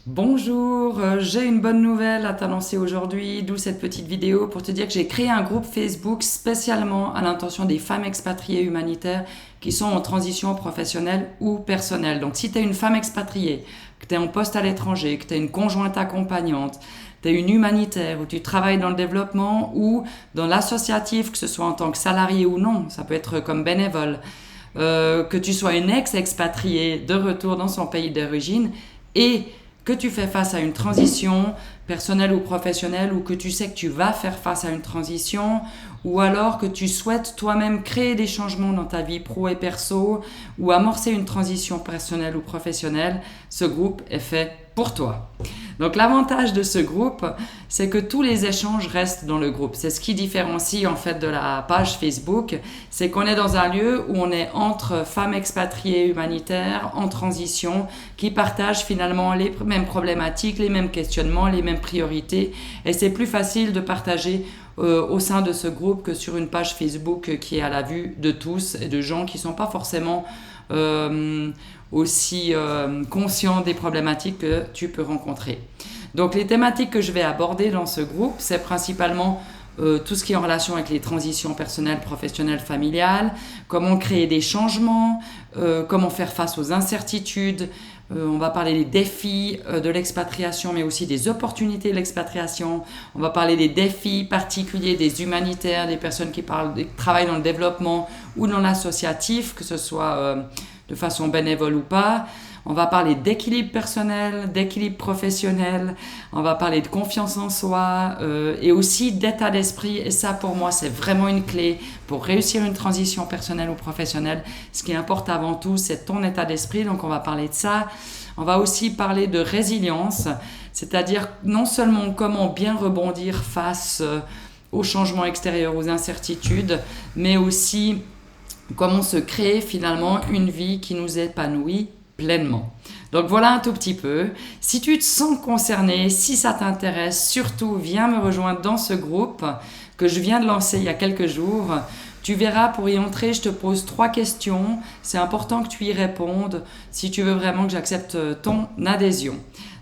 Bonjour, j'ai une bonne nouvelle à t'annoncer aujourd'hui, d'où cette petite vidéo pour te dire que j'ai créé un groupe Facebook spécialement à l'intention des femmes expatriées humanitaires qui sont en transition professionnelle ou personnelle. Donc si tu es une femme expatriée, que tu es en poste à l'étranger, que tu es une conjointe accompagnante, tu es une humanitaire ou tu travailles dans le développement ou dans l'associatif, que ce soit en tant que salarié ou non, ça peut être comme bénévole, que tu sois une ex-expatriée de retour dans son pays d'origine et que tu fais face à une transition personnelle ou professionnelle, ou que tu sais que tu vas faire face à une transition, ou alors que tu souhaites toi-même créer des changements dans ta vie pro et perso, ou amorcer une transition personnelle ou professionnelle, ce groupe est fait pour toi. Donc l'avantage de ce groupe, c'est que tous les échanges restent dans le groupe. C'est ce qui différencie en fait de la page Facebook, c'est qu'on est dans un lieu où on est entre femmes expatriées humanitaires en transition qui partagent finalement les mêmes problématiques, les mêmes questionnements, les mêmes priorités, et c'est plus facile de partager au sein de ce groupe que sur une page Facebook qui est à la vue de tous et de gens qui ne sont pas forcément aussi conscients des problématiques que tu peux rencontrer. Donc les thématiques que je vais aborder dans ce groupe, c'est principalement tout ce qui est en relation avec les transitions personnelles, professionnelles, familiales, comment créer des changements, comment faire face aux incertitudes. On va parler des défis de l'expatriation, mais aussi des opportunités de l'expatriation. On va parler des défis particuliers des humanitaires, des personnes qui travaillent dans le développement ou dans l'associatif, que ce soit de façon bénévole ou pas. On va parler d'équilibre personnel, d'équilibre professionnel, on va parler de confiance en soi et aussi d'état d'esprit. Et ça, pour moi, c'est vraiment une clé pour réussir une transition personnelle ou professionnelle. Ce qui importe avant tout, c'est ton état d'esprit. Donc, on va parler de ça. On va aussi parler de résilience, c'est-à-dire non seulement comment bien rebondir face aux changements extérieurs, aux incertitudes, mais aussi comment se créer finalement une vie qui nous épanouit pleinement. Donc voilà un tout petit peu. Si tu te sens concerné, si ça t'intéresse, surtout viens me rejoindre dans ce groupe que je viens de lancer il y a quelques jours. Tu verras, pour y entrer, je te pose 3 questions. C'est important que tu y répondes si tu veux vraiment que j'accepte ton adhésion.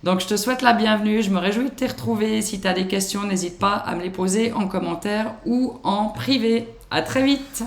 Donc je te souhaite la bienvenue, je me réjouis de te retrouver. Si tu as des questions, n'hésite pas à me les poser en commentaire ou en privé. À très vite!